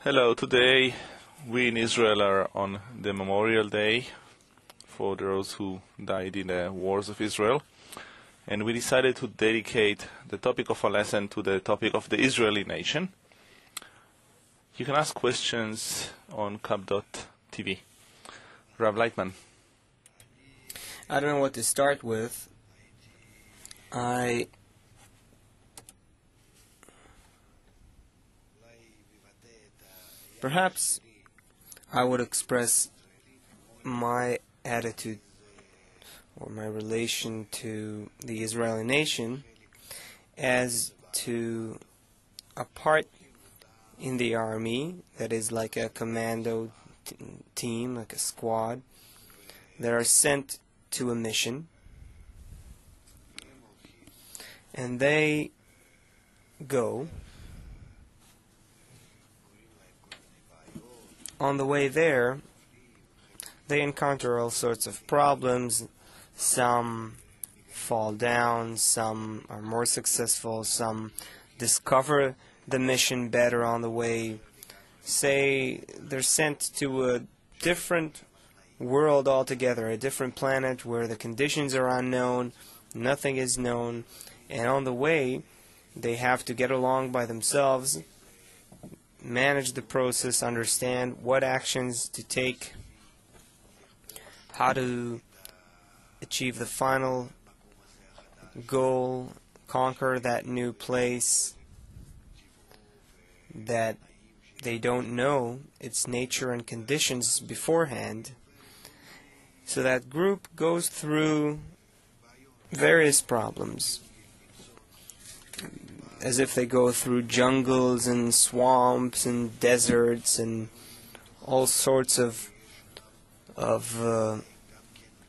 Hello, today we in Israel are on the Memorial Day for those who died in the wars of Israel, and we decided to dedicate the topic of our lesson to the topic of the Israeli nation. You can ask questions on cap.tv. Rav Lightman. I don't know what to start with. Perhaps I would express my attitude or my relation to the Israeli nation as to a part in the army that is like a commando team, like a squad, that are sent to a mission, and they go. On the way there, they encounter all sorts of problems. Some fall down, some are more successful, some discover the mission better on the way. Say they're sent to a different world altogether, a different planet where the conditions are unknown, nothing is known, and on the way they have to get along by themselves, manage the process, understand what actions to take, how to achieve the final goal, conquer that new place that they don't know its nature and conditions beforehand. So that group goes through various problems, as if they go through jungles and swamps and deserts and all sorts of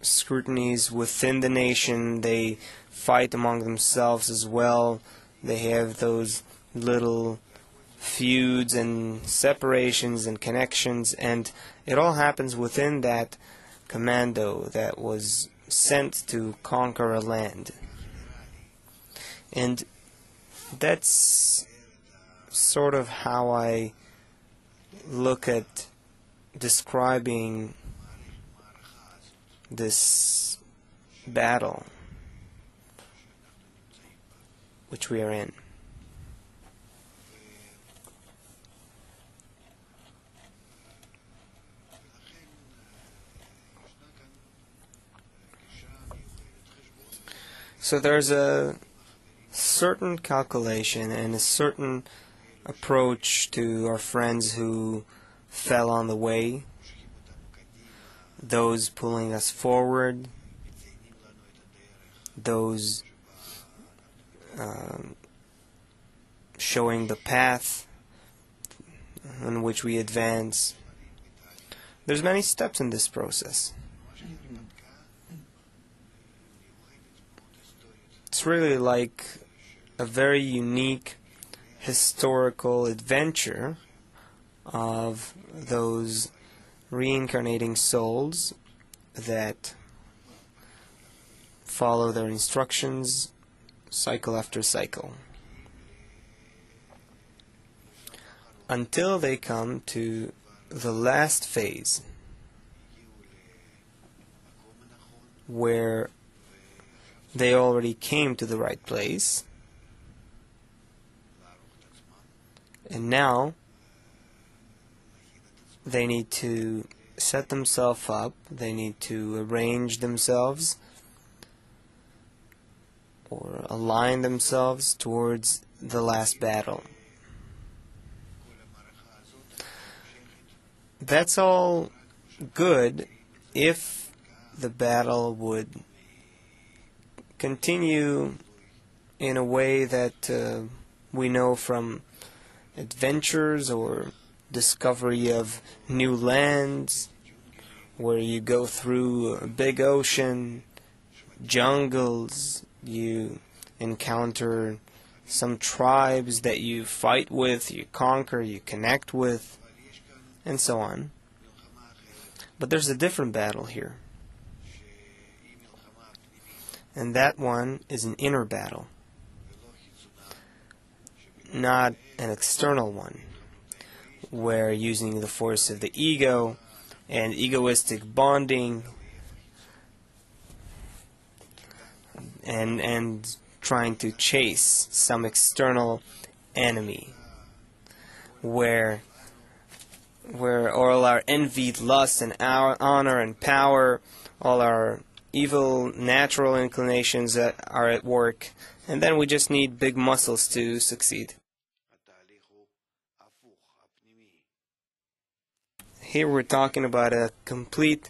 scrutinies within the nation. They fight among themselves as well. They have those little feuds and separations and connections, and it all happens within that commando that was sent to conquer a land. And that's sort of how I look at describing this battle which we are in. So there's a certain calculation and a certain approach to our friends who fell on the way, those pulling us forward, those showing the path on which we advance. There's many steps in this process. It's really like a very unique historical adventure of those reincarnating souls that follow their instructions cycle after cycle until they come to the last phase, where they already came to the right place, and now they need to set themselves up, they need to arrange themselves or align themselves towards the last battle. That's all good if the battle would continue in a way that we know from adventures or discovery of new lands, where you go through a big ocean, jungles, you encounter some tribes that you fight with, you conquer, you connect with, and so on. But there's a different battle here. And that one is an inner battle, not an external one. where using the force of the ego and egoistic bonding and trying to chase some external enemy, where all our envied lust and our honor and power, all our evil natural inclinations that are at work, and then we just need big muscles to succeed. Here we're talking about a complete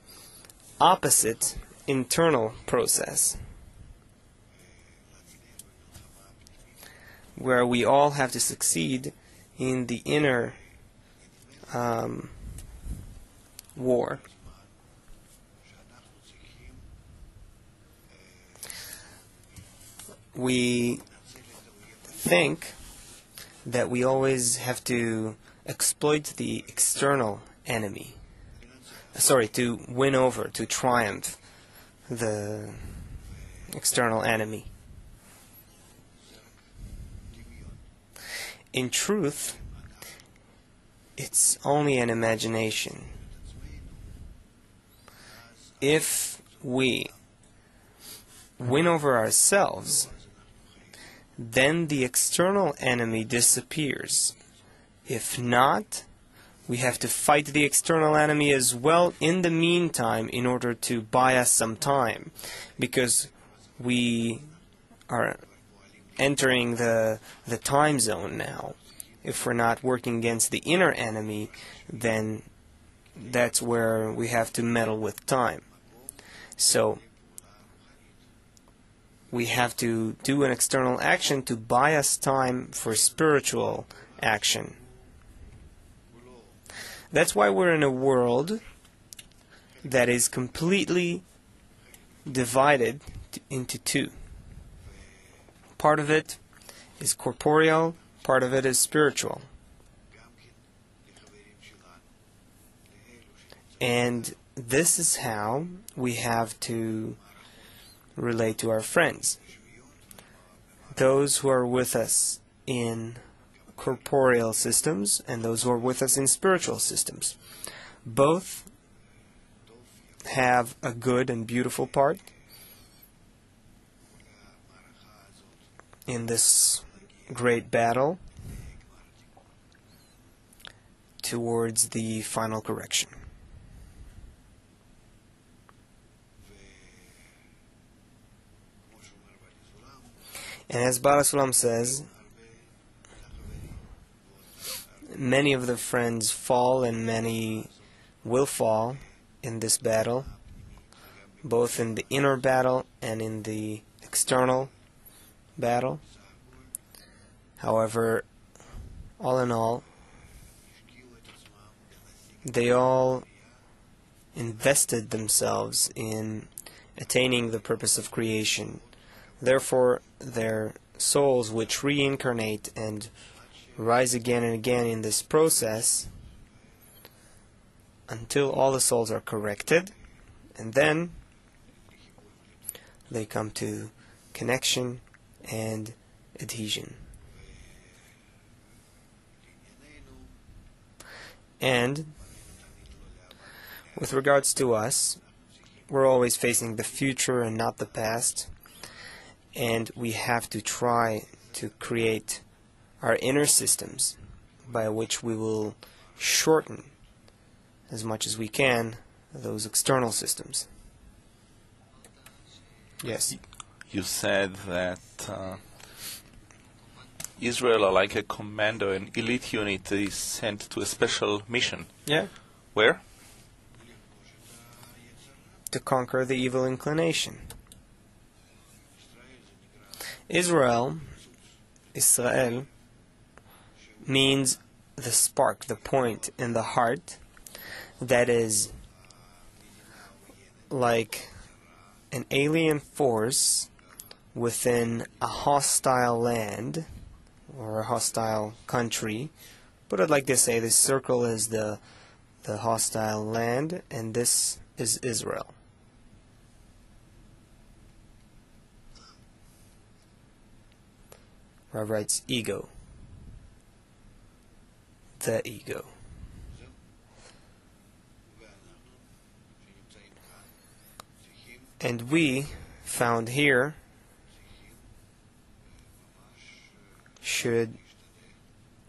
opposite internal process, where we all have to succeed in the inner war. We think that we always have to exploit the external enemy. To win over, to triumph the external enemy. In truth, it's only an imagination. If we win over ourselves, then the external enemy disappears. If not, we have to fight the external enemy as well in the meantime in order to buy us some time, because we are entering the time zone now. If we're not working against the inner enemy, then that's where we have to meddle with time. So we have to do an external action to buy us time for spiritual action. That's why we're in a world that is completely divided into two. Part of it is corporeal, part of it is spiritual. And this is how we have to relate to our friends. Those who are with us in corporeal systems and those who are with us in spiritual systems. Both have a good and beautiful part in this great battle towards the final correction. And as Baal HaSulam says, many of the friends fall and many will fall in this battle, both in the inner battle and in the external battle. However, all in all, they all invested themselves in attaining the purpose of creation. Therefore, their souls, which reincarnate and rise again and again in this process until all the souls are corrected, and then they come to connection and adhesion. And with regards to us, we're always facing the future and not the past, and we have to try to create our inner systems by which we will shorten as much as we can those external systems. Yes. You said that Israel are like a commando, an elite unit that is sent to a special mission. Yeah. Where? To conquer the evil inclination. Israel means the spark, the point in the heart that is like an alien force within a hostile land or a hostile country. But I'd like to say this circle is the hostile land, and this is Israel. Rabbi writes ego. The ego. And we found here should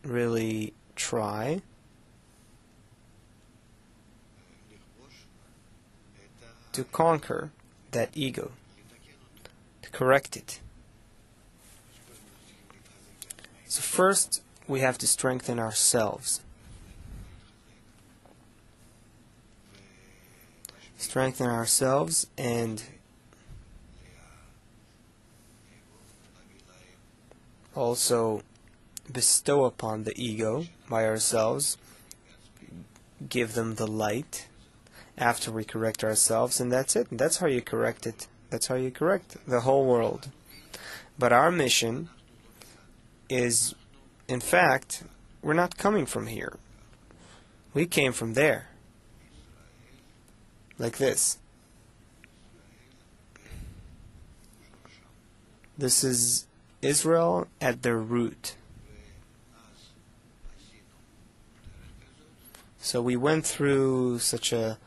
really try to conquer that ego, to correct it. So first, we have to strengthen ourselves. Strengthen ourselves and also bestow upon the ego by ourselves, give them the light after we correct ourselves, and that's it. And that's how you correct it. That's how you correct the whole world. But our mission is, in fact, we're not coming from here. We came from there. Like this. This is Israel at their root. So we went through such a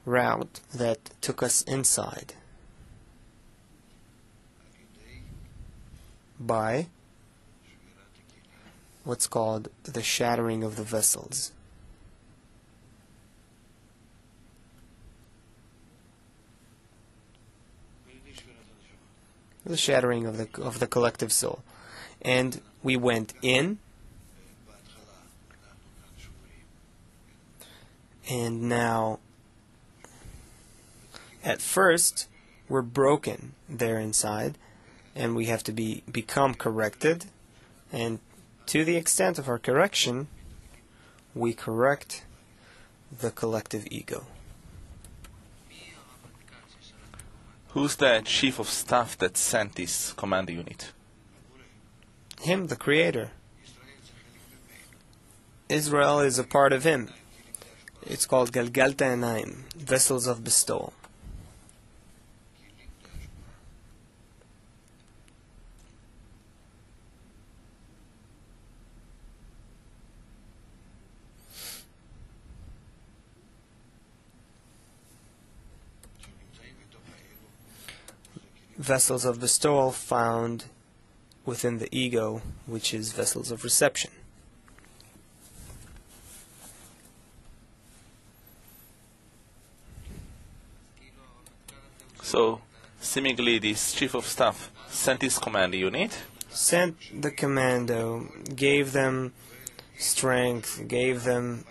route that took us inside by what's called the shattering of the vessels. The shattering of the collective soul. And we went in, and now at first we're broken there inside, and we have to become corrected, and to the extent of our correction we correct the collective ego. Who's the chief of staff that sent this command unit? Him, the creator. Israel is a part of him. It's called Galgalta Enaim, vessels of bestowal. Vessels of bestowal found within the ego, which is vessels of reception. So, seemingly this chief of staff sent his command unit. Sent the commando, gave them strength, gave them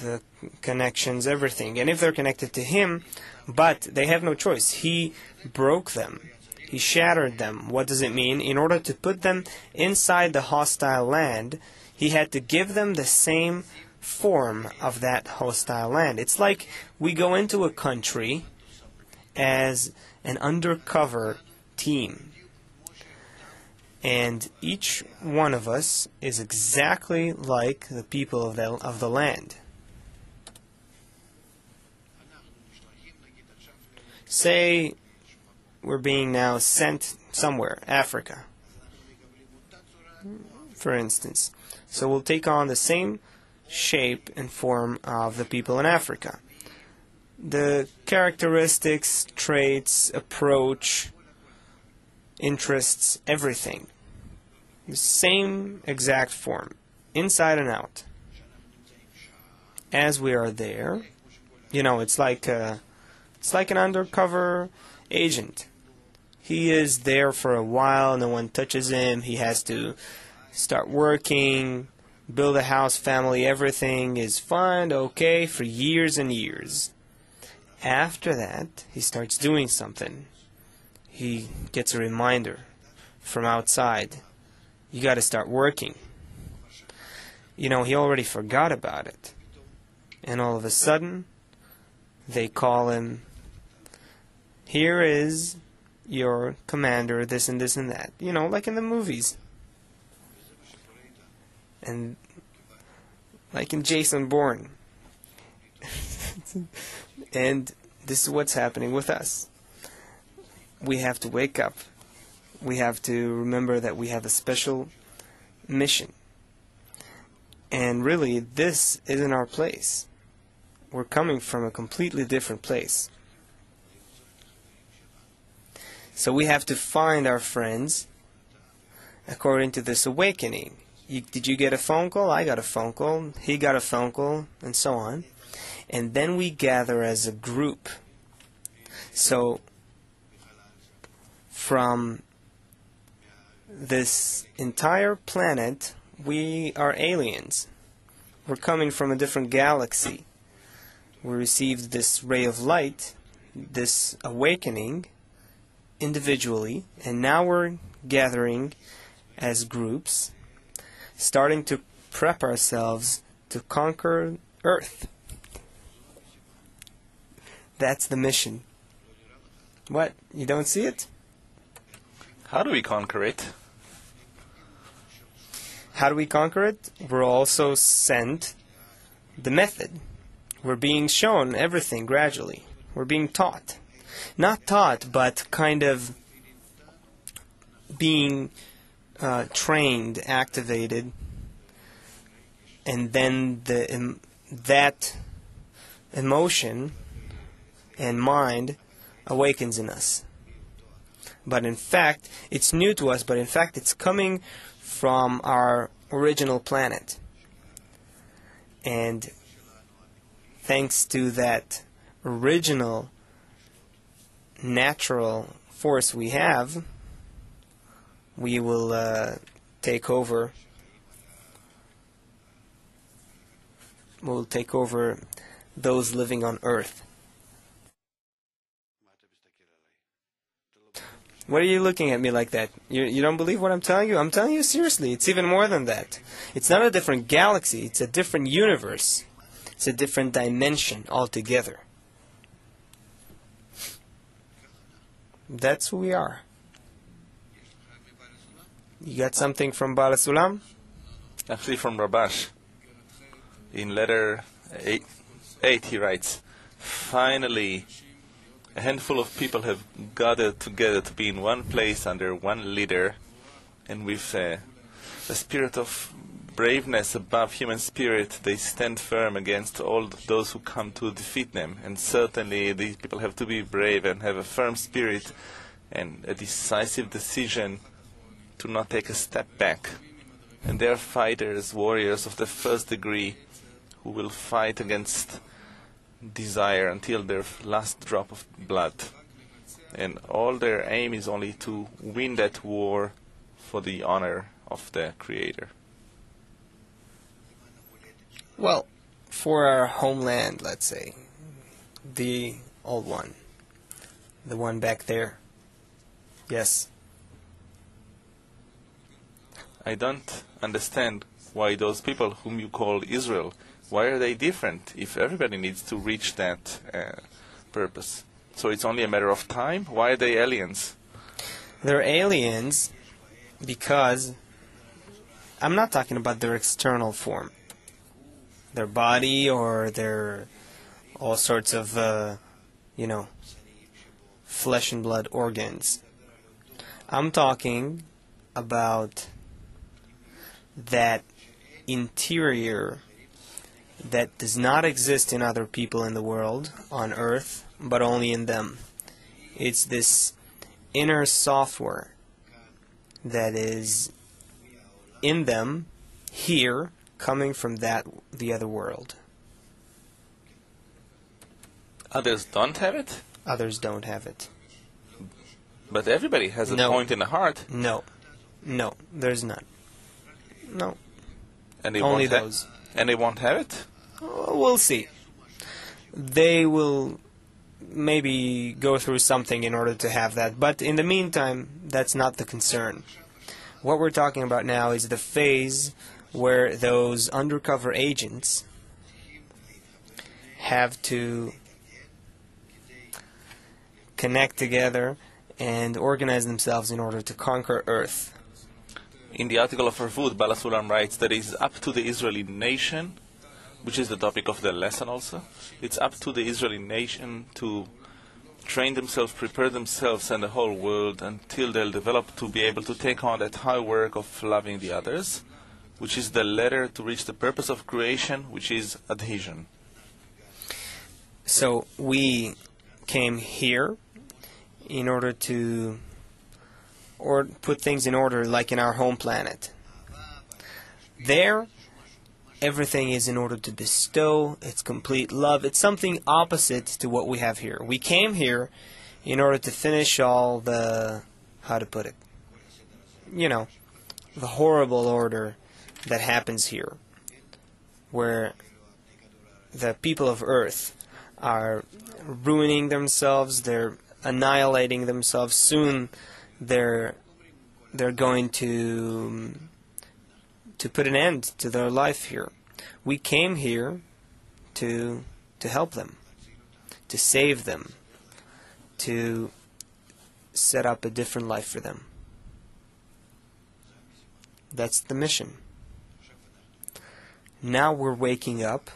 the connections, everything. And if they're connected to him, but they have no choice. He broke them. He shattered them. What does it mean? In order to put them inside the hostile land, he had to give them the same form of that hostile land. It's like we go into a country as an undercover team. And each one of us is exactly like the people of the land. Say we're being now sent somewhere, Africa, for instance. So we'll take on the same shape and form of the people in Africa. The characteristics, traits, approach, interests, everything. The same exact form, inside and out. As we are there, it's like an undercover agent. He is there for a while, no one touches him, he has to start working, build a house, family, everything is fine, okay, for years and years. After that, he starts doing something. He gets a reminder from outside. You got to start working. He already forgot about it. And all of a sudden, they call him, here is your commander, this and this and that. Like in the movies. And like in Jason Bourne. And this is what's happening with us. We have to wake up. We have to remember that we have a special mission. And really, this isn't our place. We're coming from a completely different place. So we have to find our friends according to this awakening. Did you get a phone call? I got a phone call. He got a phone call, and so on. And then we gather as a group. So from this entire planet, we are aliens. We're coming from a different galaxy. We received this ray of light, this awakening, individually, and now we're gathering as groups, starting to prep ourselves to conquer Earth. That's the mission. What? You don't see it? How do we conquer it? How do we conquer it? We're also sent the method. We're being shown everything gradually. We're being taught. Not taught, but kind of being trained, activated, and then that emotion and mind awakens in us. But in fact, it's new to us, but in fact it's coming from our original planet. And thanks to that original natural force we have, we will take over. We'll take over those living on Earth. What are you looking at me like that? You don't believe what I'm telling you? I'm telling you seriously. It's even more than that. It's not a different galaxy. It's a different universe. It's a different dimension altogether. That's who we are. You got something from Baal Sulam? Actually from Rabash. In letter 8 he writes, "Finally, a handful of people have gathered together to be in one place under one leader, and with a spirit of braveness above human spirit, they stand firm against all those who come to defeat them. And certainly these people have to be brave and have a firm spirit and a decisive decision to not take a step back. And they are fighters, warriors of the first degree, who will fight against desire until their last drop of blood. And all their aim is only to win that war for the honor of the Creator." Well, for our homeland, let's say, the old one, the one back there. Yes. I don't understand why those people whom you call Israel, why are they different if everybody needs to reach that purpose? So it's only a matter of time? Why are they aliens? They're aliens because I'm not talking about their external form, their body or their all sorts of, flesh and blood organs. I'm talking about that interior that does not exist in other people in the world, on Earth, but only in them. It's this inner software that is in them, here, coming from the other world. Others don't have it? Others don't have it. But everybody has a point in the heart. No, there's none. No. And they only won't those. And they won't have it? We'll see. They will maybe go through something in order to have that. But in the meantime, that's not the concern. What we're talking about now is the phase where those undercover agents have to connect together and organize themselves in order to conquer Earth. In the article of Harvut, Baal Sulam writes that it is up to the Israeli nation, which is the topic of the lesson also, it's up to the Israeli nation to train themselves, prepare themselves and the whole world until they'll develop to be able to take on that high work of loving the others, which is the ladder to reach the purpose of creation, which is adhesion. So we came here in order to or put things in order like in our home planet. There, everything is in order to bestow. It's complete love. It's something opposite to what we have here. We came here in order to finish all the, how to put it, the horrible order that happens here, where the people of Earth are ruining themselves, they're annihilating themselves. Soon they're going to put an end to their life here. We came here to help them, to save them, to set up a different life for them. That's the mission. Now we're waking up,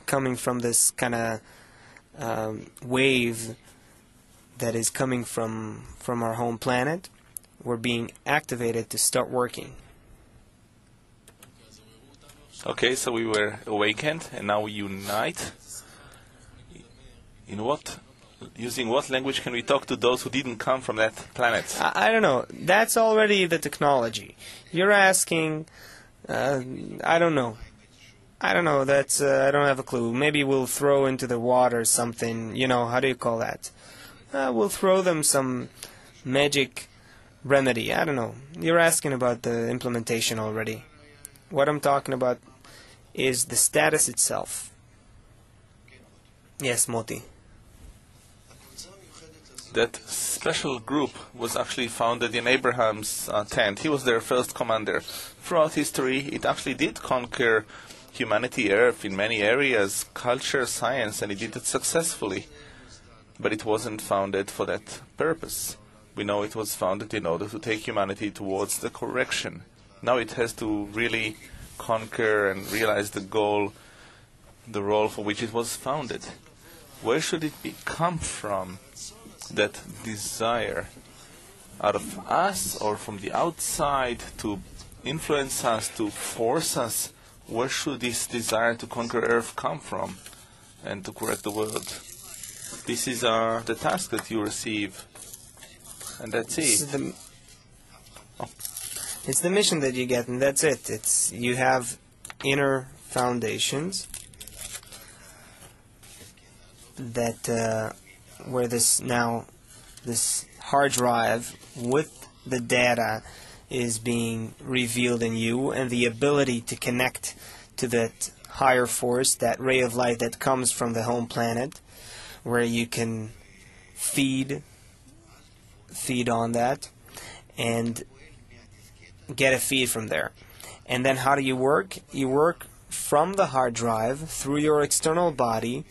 coming from this kind of wave that is coming from our home planet. We're being activated to start working. Okay, so we were awakened and now we unite. Using what language can we talk to those who didn't come from that planet? I don't know. That's already the technology. You're asking, I don't know. That's I don't have a clue. Maybe we'll throw into the water something, how do you call that? We'll throw them some magic remedy. I don't know. You're asking about the implementation already. What I'm talking about is the status itself. Yes, Moti. That special group was actually founded in Abraham's tent. He was their first commander. Throughout history, it actually did conquer humanity, Earth, in many areas, culture, science, and it did it successfully. But it wasn't founded for that purpose. We know it was founded in order to take humanity towards the correction. Now it has to really conquer and realize the goal, the role for which it was founded. Where should it come from, that desire? Out of us or from the outside to influence us, to force us? Where should this desire to conquer Earth come from and to correct the world? This is the task that you receive, and that's it. It's the mission that you get, and that's it. You have inner foundations that where this hard drive with the data is being revealed in you, and the ability to connect to that higher force, that ray of light that comes from the home planet, where you can feed on that and get a feed from there. And then how do you work? You work from the hard drive through your external body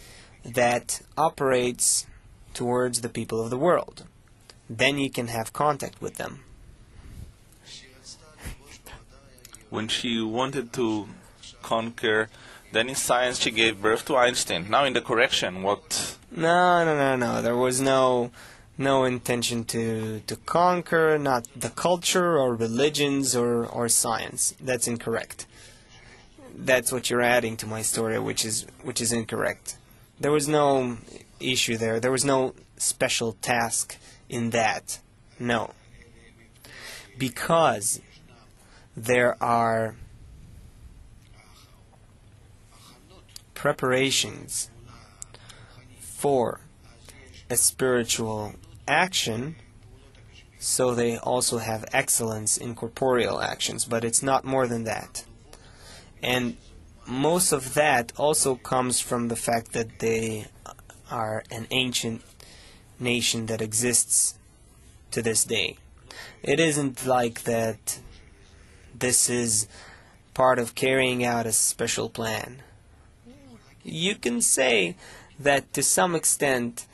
that operates towards the people of the world. Then you can have contact with them. When she wanted to conquer, then in science she gave birth to Einstein. Now in the correction, what? No. There was no intention to conquer, not the culture or religions or science. That's incorrect. That's what you're adding to my story, which is incorrect. There was no issue there. There was no special task in that. No. Because there are preparations for a spiritual action, so they also have excellence in corporeal actions, but it's not more than that. And most of that also comes from the fact that they are an ancient nation that exists to this day. It isn't like that this is part of carrying out a special plan. You can say that to some extent,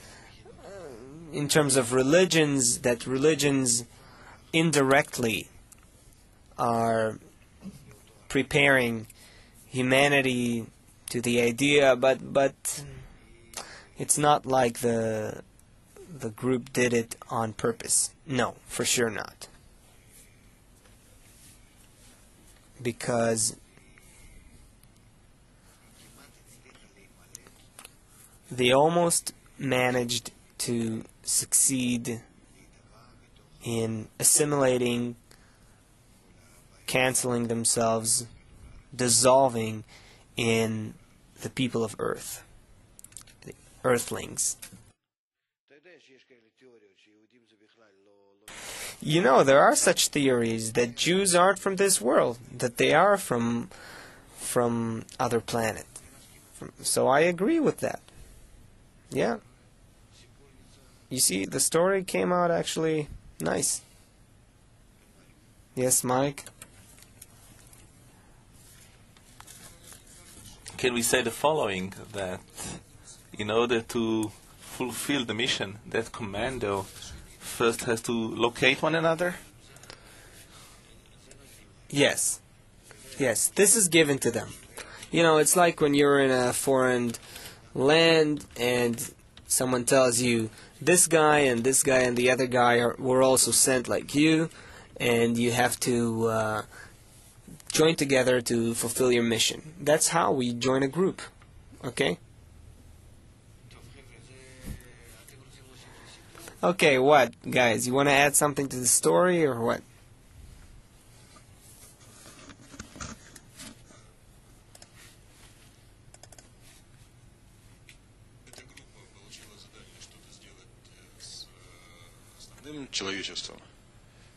in terms of religions, that religions indirectly are preparing humanity to the idea, but it's not like the group did it on purpose. No, for sure not. Because they almost managed to succeed in assimilating, canceling themselves, dissolving in the people of earth, the earthlings. You know, there are such theories that Jews aren't from this world, that they are from other planet. So I agree with that. Yeah. You see, the story came out actually nice. Yes, Mike? Can we say the following, that in order to fulfill the mission, that commando first has to locate one another? Yes. Yes, this is given to them. You know, it's like when you're in a foreign land and someone tells you, this guy and the other guy were also sent like you, and you have to join together to fulfill your mission. That's how we join a group. Okay? Okay, what, guys? You want to add something to the story, or what? Человечеством.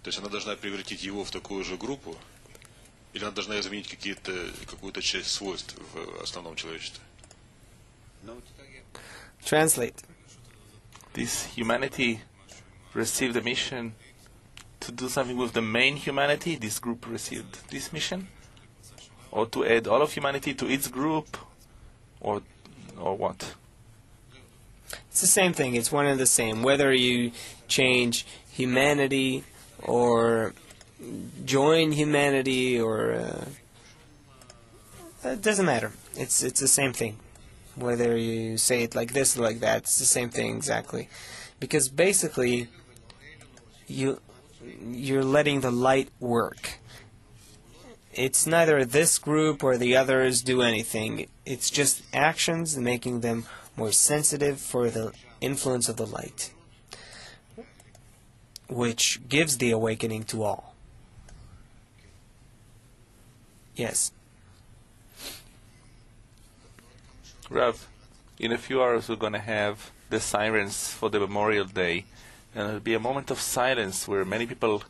То есть она должна превратить его в такую же группу, или она должна изменить какую-то часть свойств в основном человечестве? Translate. This humanity received a mission to do something with the main humanity. This group received this mission, or to add all of humanity to its group, or what? It's the same thing. It's one and the same. Whether you change humanity or join humanity, or it doesn't matter. It's the same thing. Whether you say it like this or like that, it's the same thing exactly. Because basically, you're letting the light work. It's neither this group or the others do anything. It's just actions making them more sensitive for the influence of the light, which gives the awakening to all. Yes. Rav, in a few hours we're going to have the sirens for the Memorial Day, and it'll be a moment of silence where many people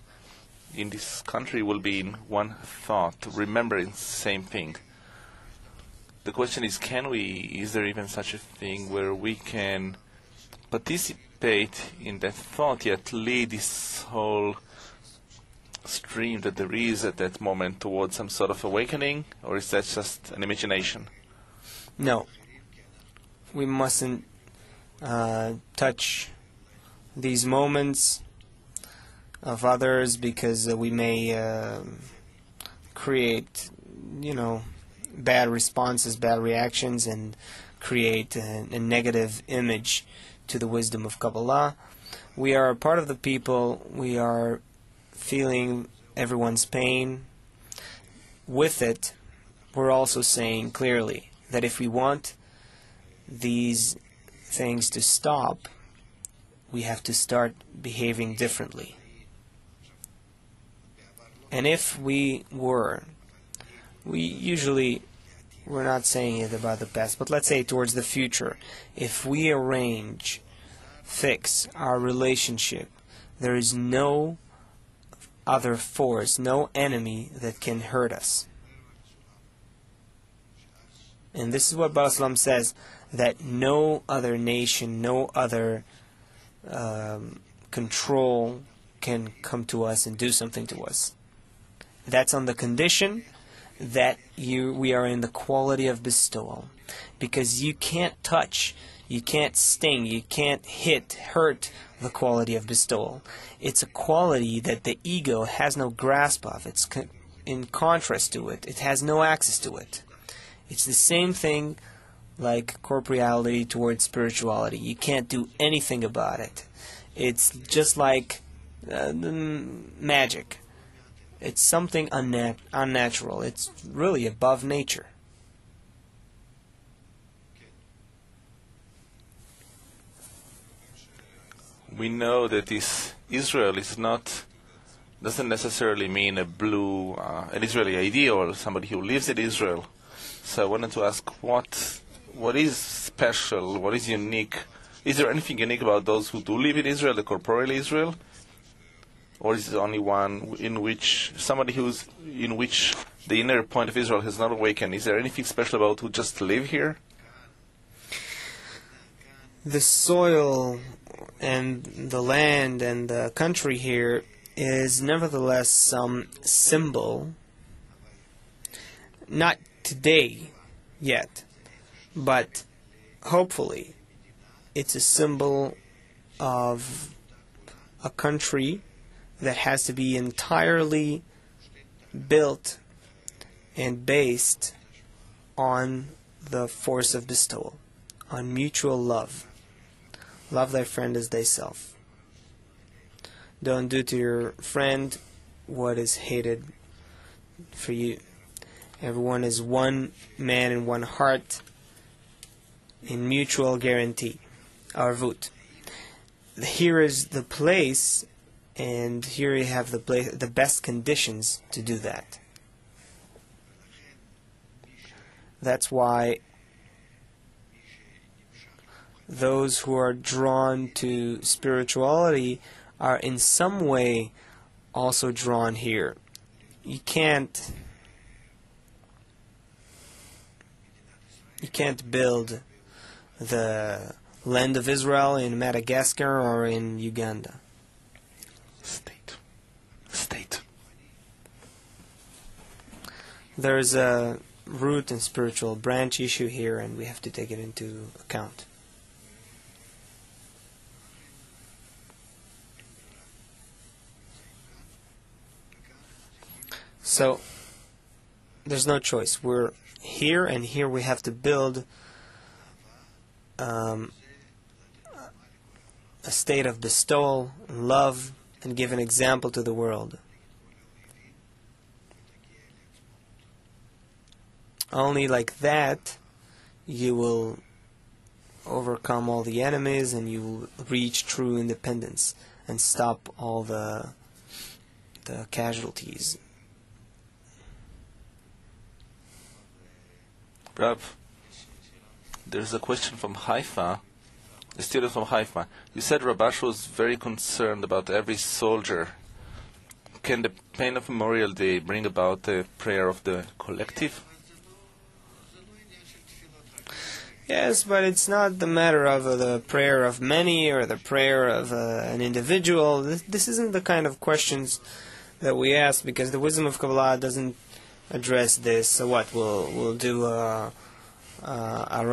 in this country will be in one thought, remembering the same thing. The question is, is there even such a thing where we can participate in that thought, yet lead this whole stream that there is at that moment towards some sort of awakening, or is that just an imagination? No. We mustn't touch these moments of others, because we may create, bad responses, bad reactions, and create a negative image to the wisdom of Kabbalah. We are a part of the people. We are feeling everyone's pain. With it, we're also saying clearly that if we want these things to stop, we have to start behaving differently. And if we're not saying it about the past, but let's say towards the future, if we fix our relationship, there is no other force, no enemy that can hurt us. And this is what Baal Salam says, that no other nation, no other control can come to us and do something to us. That's on the condition that we are in the quality of bestowal. Because you can't touch, you can't sting, you can't hurt the quality of bestowal. It's a quality that the ego has no grasp of. It's in contrast to it. It has no access to it. It's the same thing like corporeality towards spirituality. You can't do anything about it. It's just like magic. It's something unnatural. It's really above nature. we know that this Israel is not, doesn't necessarily mean an Israeli idea or somebody who lives in Israel. So I wanted to ask, what is special, what is unique? Is there anything unique about those who do live in Israel, the corporeal Israel? Or is it only one in which the inner point of Israel has not awakened? Is there anything special about who just live here? The soil and the land and the country here is nevertheless some symbol, not today yet, but hopefully it's a symbol of a country that has to be entirely built and based on the force of bestowal, on mutual love. Love thy friend as thyself. Don't do to your friend what is hated for you. Everyone is one man and one heart in mutual guarantee, arvut. Here is the place, and here you have the best conditions to do that. That's why those who are drawn to spirituality are in some way also drawn here. You can't build the land of Israel in Madagascar or in Uganda. State. There's a root and spiritual branch issue here, and we have to take it into account. So, there's no choice. We're here, and here we have to build a state of bestowal, love, and give an example to the world. Only like that you will overcome all the enemies and you will reach true independence and stop all the casualties. Rab, there's a question from Haifa, a student from Haifa. You said Rabash was very concerned about every soldier. Can the pain of Memorial Day bring about the prayer of the collective? Yes, but it's not the matter of the prayer of many or the prayer of an individual. This isn't the kind of questions that we ask, because the wisdom of Kabbalah doesn't address this. So what? We'll do our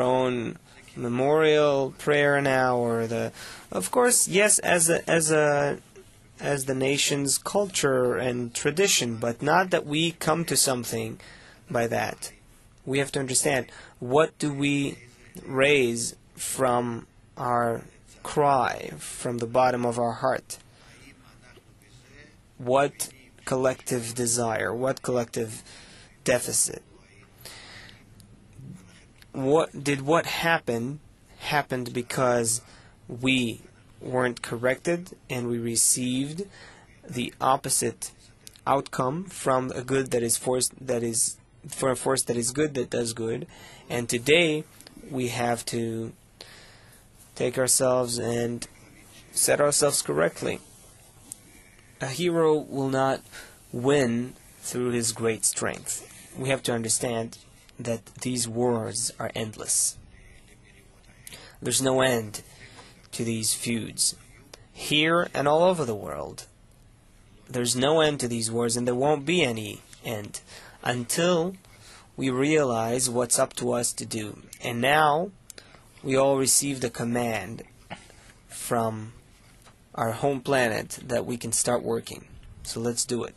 own memorial prayer now, or of course, yes, as the nation's culture and tradition, but not that we come to something by that. We have to understand, what do we raise from our cry, from the bottom of our heart? What collective desire, what collective deficit? What happened because we weren't corrected and we received the opposite outcome from a good that is forced, that is for a force that is good, that does good. And today we have to take ourselves and set ourselves correctly. A hero will not win through his great strength. We have to understand that these wars are endless. There's no end to these feuds. Here and all over the world, there's no end to these wars, and there won't be any end until we realize what's up to us to do. And now we all received a command from our home planet that we can start working. So let's do it.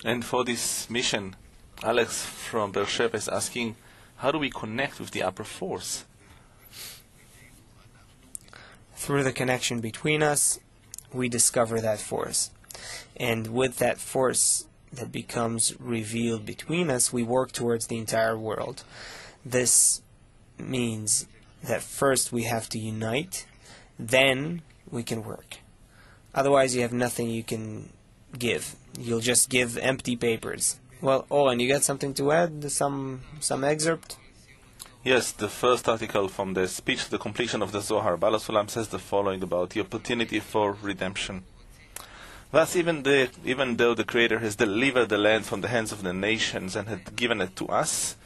And for this mission, Alex from Beersheba is asking, how do we connect with the upper force? Through the connection between us, we discover that force. And with that force that becomes revealed between us, we work towards the entire world. This means that first we have to unite, then we can work. Otherwise, you have nothing you can give. You'll just give empty papers. Well, and you got something to add? Some excerpt? Yes, the first article from the speech to the completion of the Zohar, Baal HaSulam says the following about the opportunity for redemption. Thus, even though the Creator has delivered the land from the hands of the nations and had given it to us,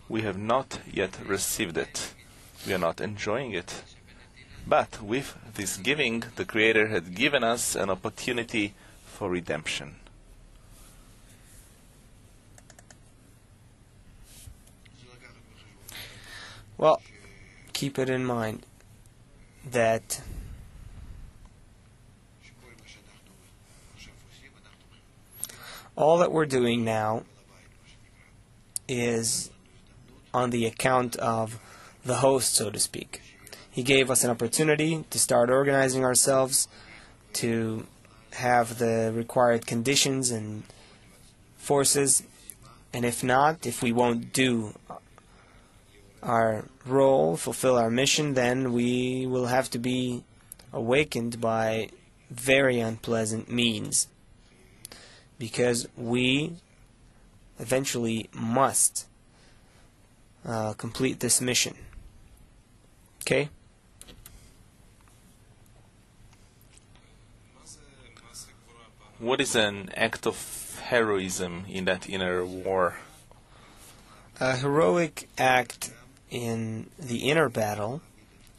we have not yet received it. We are not enjoying it. But with this giving, the Creator had given us an opportunity for redemption. Well, keep it in mind that all that we're doing now is on the account of the host, so to speak. He gave us an opportunity to start organizing ourselves, to have the required conditions and forces, and if not, if we won't do our role, fulfill our mission, then we will have to be awakened by very unpleasant means, because we eventually must complete this mission. Okay? What is an act of heroism in that inner war? A heroic act in the inner battle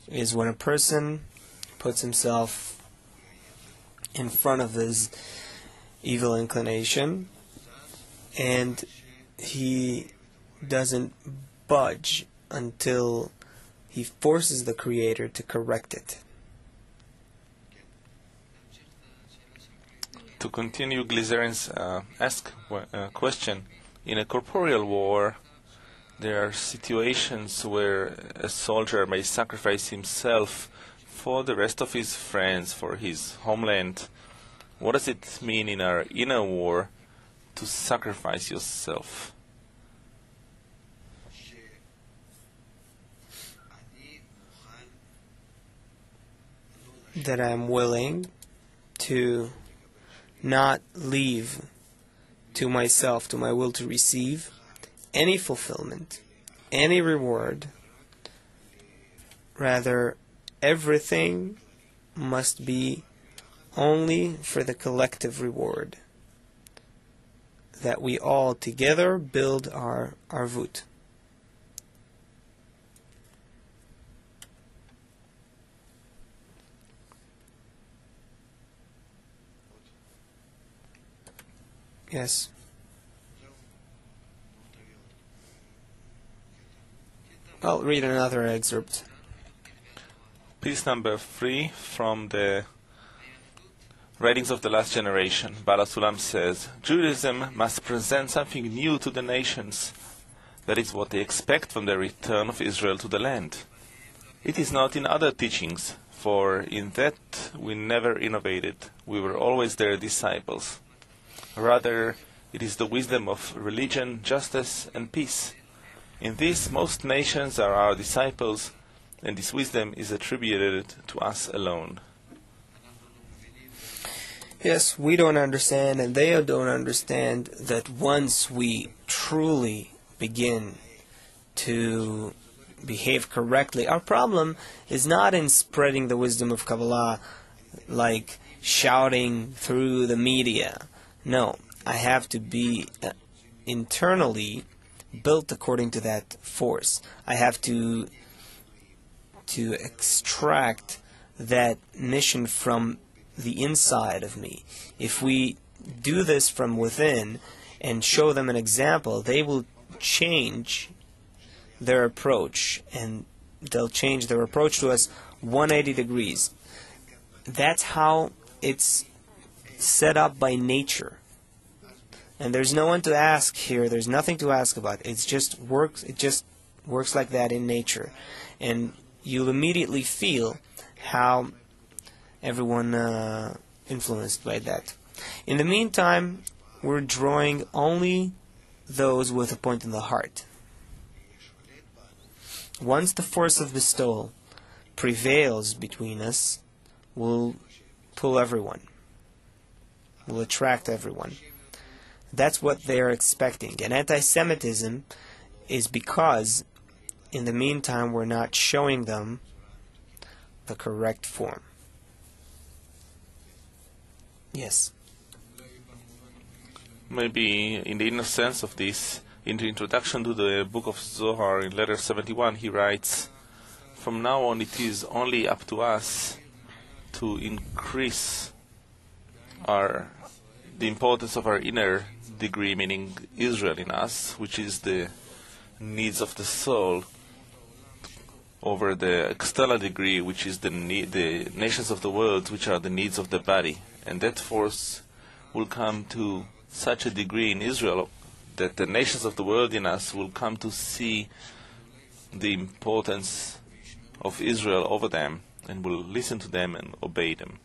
is when a person puts himself in front of his evil inclination and he doesn't budge until he forces the Creator to correct it. To continue Glycerin's question, in a corporeal war, there are situations where a soldier may sacrifice himself for the rest of his friends, for his homeland. What does it mean in our inner war to sacrifice yourself? That I'm willing to not leave to myself, to my will to receive, any fulfillment, any reward. Rather, everything must be only for the collective reward, that we all together build our arvut. Yes. I'll read another excerpt. Piece number 3 from the Writings of the Last Generation. Baal HaSulam says, Judaism must present something new to the nations. That is what they expect from the return of Israel to the land. It is not in other teachings, for in that we never innovated. We were always their disciples. Rather, it is the wisdom of religion, justice, and peace. In this, most nations are our disciples, and this wisdom is attributed to us alone. Yes, we don't understand, and they don't understand that once we truly begin to behave correctly, our problem is not in spreading the wisdom of Kabbalah like shouting through the media. No, I have to be internally built according to that force. I have to extract that mission from the inside of me. If we do this from within and show them an example, they will change their approach, and they'll change their approach to us 180 degrees. That's how it's set up by nature. And there's no one to ask here. There's nothing to ask about. It just works like that in nature. And you'll immediately feel how everyone influenced by that. In the meantime, we're drawing only those with a point in the heart. Once the force of bestowal prevails between us will pull everyone, will attract everyone. That's what they're expecting. And anti-Semitism is because, in the meantime, we're not showing them the correct form. Yes? Maybe in the inner sense of this, in the introduction to the book of Zohar, in letter 71, he writes, "From now on it is only up to us to increase the importance of our inner degree, meaning Israel in us, which is the needs of the soul, over the external degree, which is the nations of the world, which are the needs of the body." And that force will come to such a degree in Israel that the nations of the world in us will come to see the importance of Israel over them and will listen to them and obey them.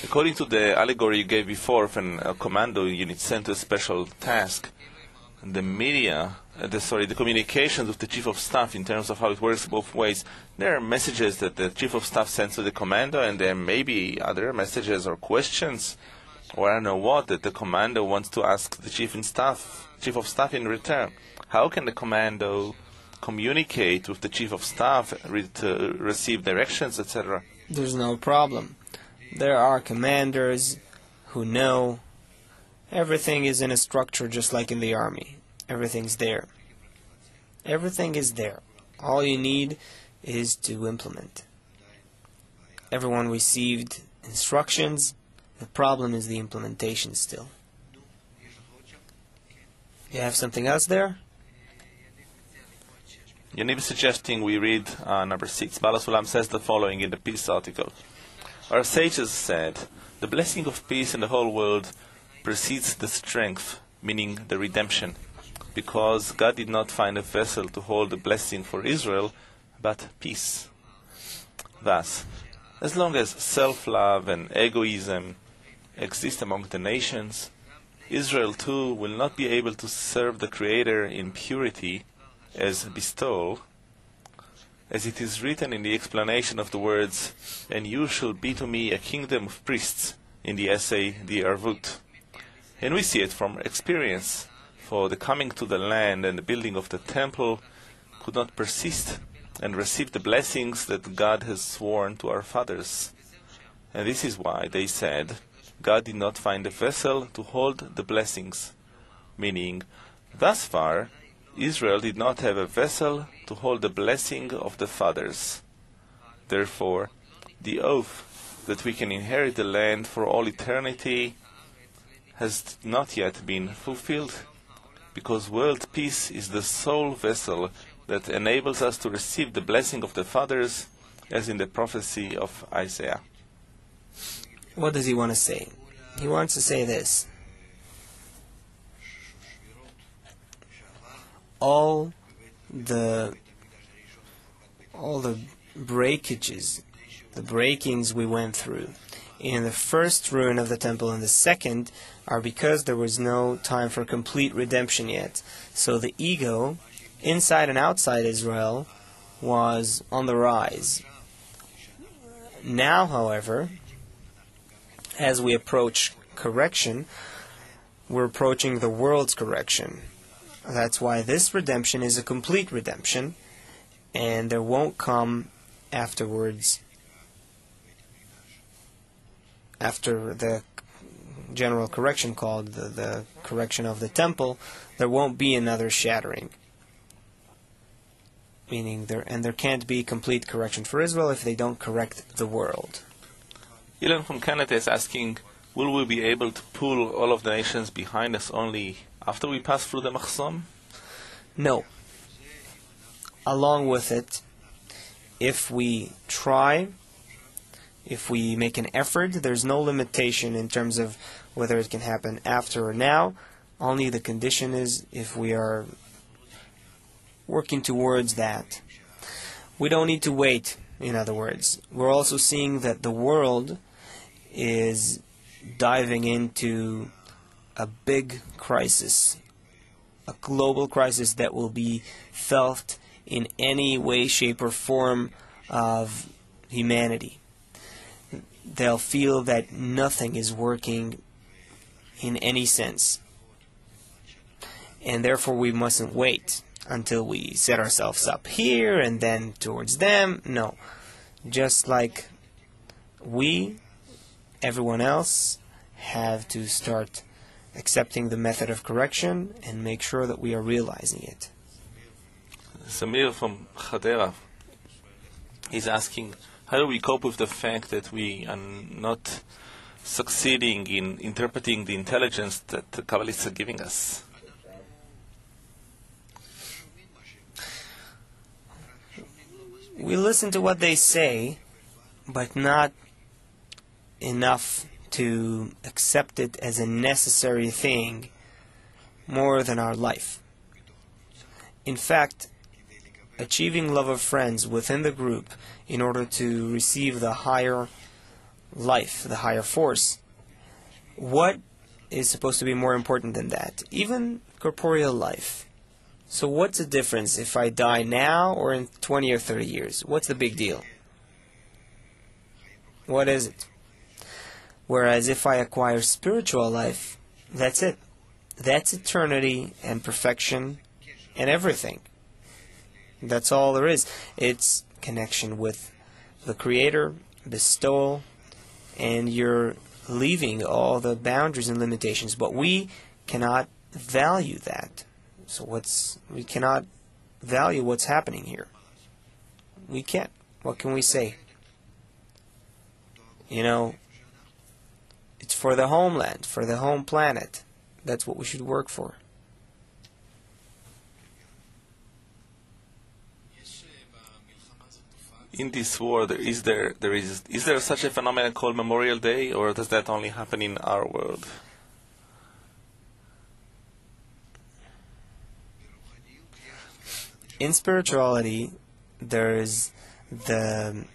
According to the allegory you gave before of a commando unit sent to a special task, the the communications with the chief of staff in terms of how it works both ways, there are messages that the chief of staff sends to the commando, and there may be other messages or questions, or I don't know what, that the commando wants to ask the chief of staff in return. How can the commando communicate with the chief of staff to receive directions, etc.? There's no problem. There are commanders who know everything is in a structure just like in the army. Everything's there. Everything is there. All you need is to implement. Everyone received instructions. The problem is the implementation still. You have something else there? Yaniv is suggesting we read number 6. Baal HaSulam says the following in the peace article. Our sages said, "The blessing of peace in the whole world precedes the strength," meaning the redemption, because God did not find a vessel to hold the blessing for Israel, but peace. Thus, as long as self-love and egoism exist among the nations, Israel too will not be able to serve the Creator in purity as bestowal, as it is written in the explanation of the words, "And you shall be to me a kingdom of priests," in the essay The Arvut. And we see it from experience, for the coming to the land and the building of the temple could not persist and receive the blessings that God has sworn to our fathers. And this is why they said, God did not find a vessel to hold the blessings, meaning, thus far, Israel did not have a vessel to hold the blessing of the fathers. Therefore, the oath that we can inherit the land for all eternity has not yet been fulfilled, because world peace is the sole vessel that enables us to receive the blessing of the fathers, as in the prophecy of Isaiah. What does he want to say? He wants to say this. All the breakages, the breakings we went through in the first ruin of the temple and the second are because there was no time for complete redemption yet. So the ego, inside and outside Israel, was on the rise. Now, however, as we approach correction, we're approaching the world's correction. That's why this redemption is a complete redemption, and there won't come afterwards, after the general correction called the correction of the temple, there won't be another shattering. Meaning there can't be complete correction for Israel if they don't correct the world. Ilan from Canada is asking, will we be able to pull all of the nations behind us only after we pass through the Machzom? No. Along with it, if we try, if we make an effort, there's no limitation in terms of whether it can happen after or now. Only the condition is if we are working towards that. We don't need to wait, in other words. We're also seeing that the world is diving into a big crisis, a global crisis that will be felt in any way, shape, or form of humanity. They'll feel that nothing is working in any sense. And therefore we mustn't wait until we set ourselves up here and then towards them. No. Just like we, everyone else, have to start accepting the method of correction and make sure that we are realizing it. Samir from Hadera is asking, how do we cope with the fact that we are not succeeding in interpreting the intelligence that the Kabbalists are giving us? We listen to what they say, but not enough to accept it as a necessary thing more than our life. In fact, achieving love of friends within the group in order to receive the higher life, the higher force, what is supposed to be more important than that? Even corporeal life. So what's the difference if I die now or in 20 or 30 years? What's the big deal? What is it? Whereas if I acquire spiritual life, that's it. That's eternity and perfection and everything. That's all there is. It's connection with the Creator, bestowal, and you're leaving all the boundaries and limitations. But we cannot value that. So we cannot value what's happening here. We can't. What can we say? You know, it's for the homeland, for the home planet. That's what we should work for. In this world, is there such a phenomenon called Memorial Day, or does that only happen in our world? In spirituality, there is the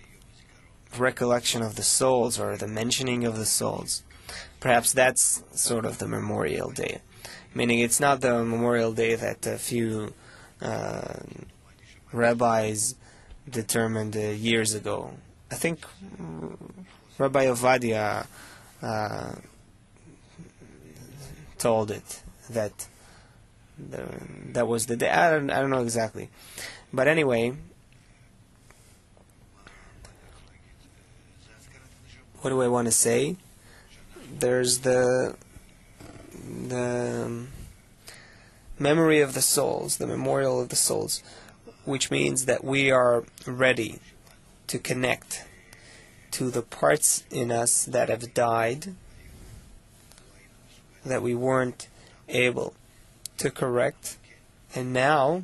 recollection of the souls, or the mentioning of the souls. Perhaps that's sort of the Memorial Day. Meaning it's not the Memorial Day that a few rabbis determined years ago. I think Rabbi Ovadia told it that that was the day. I don't know exactly, but anyway, what do I want to say? There's the memory of the souls, the memorial of the souls, which means that we are ready to connect to the parts in us that have died, that we weren't able to correct, and now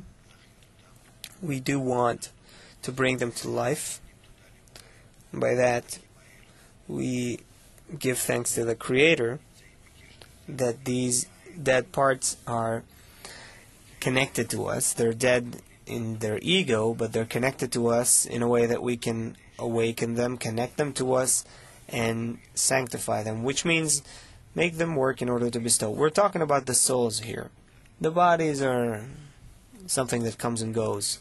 we do want to bring them to life. By that, we give thanks to the Creator that these dead parts are connected to us. They're dead in their ego, but they're connected to us in a way that we can awaken them, connect them to us, and sanctify them, which means make them work in order to bestow. We're talking about the souls here. The bodies are something that comes and goes.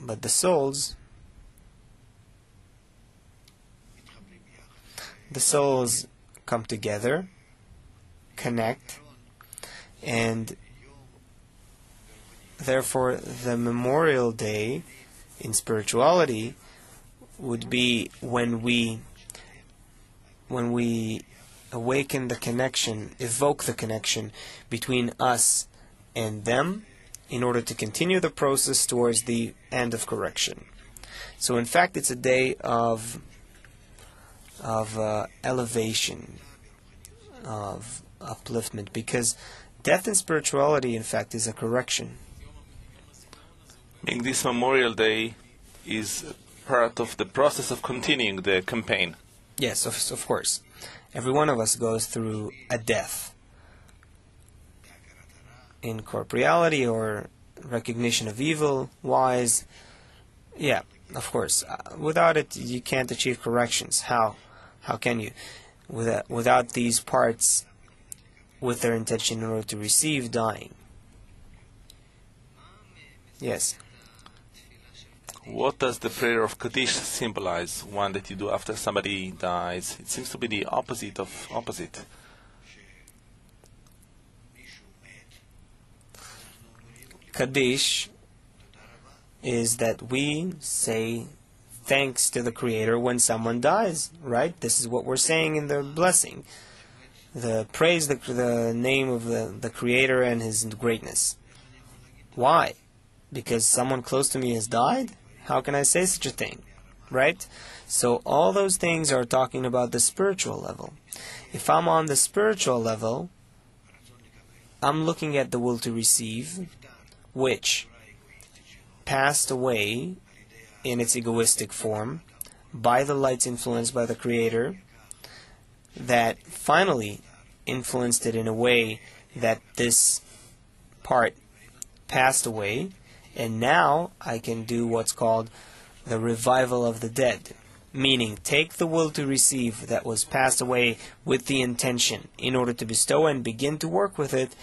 But the souls come together, connect, and therefore the Memorial Day in spirituality would be when we awaken the connection, evoke the connection between us and them in order to continue the process towards the end of correction. So in fact it's a day of elevation, of upliftment, because death in spirituality in fact is a correction. Meaning this Memorial Day is part of the process of continuing the campaign. Yes, of course. Every one of us goes through a death in corporeality or recognition of evil wise. Yeah, of course. Without it, you can't achieve corrections. How can you? Without these parts with their intention in order to receive dying. Yes. What does the prayer of Kaddish symbolize? One that you do after somebody dies. It seems to be the opposite of opposite. Kaddish is that we say thanks to the Creator when someone dies, right? This is what we're saying in the blessing. The praise the name of the Creator and His greatness. Why? Because someone close to me has died? How can I say such a thing? Right? So all those things are talking about the spiritual level. If I'm on the spiritual level, I'm looking at the will to receive, which passed away in its egoistic form by the lights influenced by the Creator, that finally influenced it in a way that this part passed away, and now I can do what's called the revival of the dead, meaning take the will to receive that was passed away with the intention in order to bestow and begin to work with it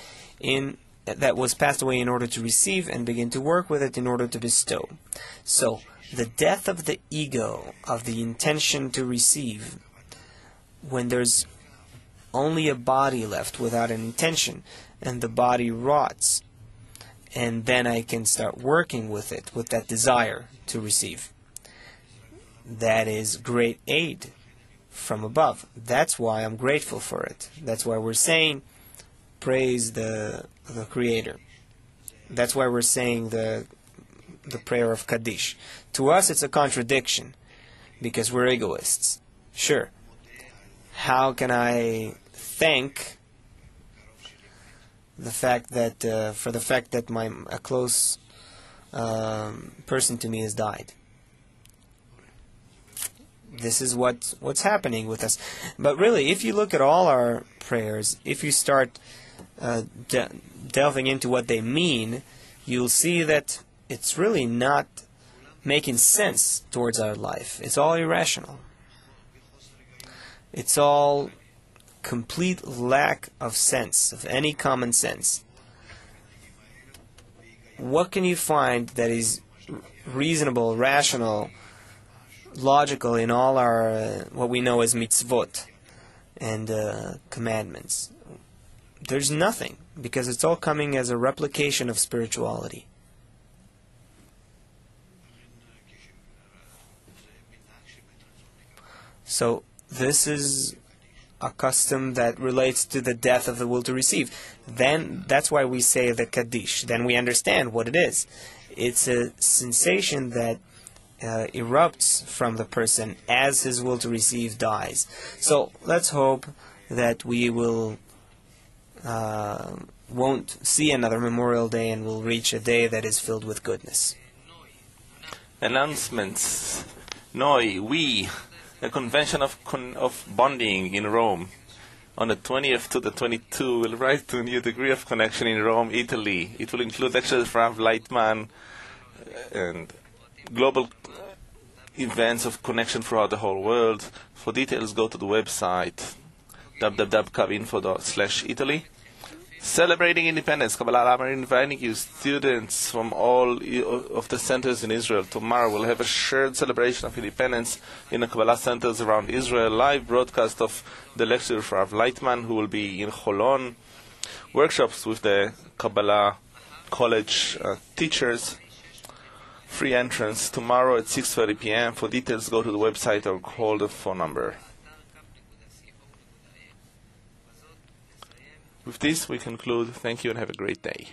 that was passed away in order to receive and begin to work with it in order to bestow. So, the death of the ego, of the intention to receive, when there's only a body left without an intention, and the body rots, and then I can start working with it, with that desire to receive. That is great aid from above. That's why I'm grateful for it. That's why we're saying, praise the Creator. That's why we're saying the prayer of Kaddish. To us it's a contradiction, because we're egoists. Sure. How can I thank the fact that for the fact that a close person to me has died? This is what's happening with us. But really, if you look at all our prayers, if you start delving into what they mean, you'll see that it's really not making sense towards our life. It's all irrational. It's all complete lack of sense, of any common sense. What can you find that is reasonable, rational, logical in all our what we know as mitzvot and commandments? There's nothing, because it's all coming as a replication of spirituality. So this is a custom that relates to the death of the will to receive. Then that's why we say the Kaddish. Then we understand what it is. It's a sensation that erupts from the person as his will to receive dies. So let's hope that we won't see another Memorial Day and will reach a day that is filled with goodness. Announcements. Noi, we, a convention of bonding in Rome. On the 20th to the 22th, we'll rise to a new degree of connection in Rome, Italy. It will include lectures from Lightman and global events of connection throughout the whole world. For details, go to the website www.kavinfo./Italy. Celebrating Independence, Kabbalah, I'm inviting you, students from all of the centers in Israel. Tomorrow we'll have a shared celebration of independence in the Kabbalah centers around Israel. Live broadcast of the lecture of Rav Lightman, who will be in Holon. Workshops with the Kabbalah college teachers. Free entrance tomorrow at 6:30 p.m. For details, go to the website or call the phone number. With this, we conclude. Thank you and have a great day.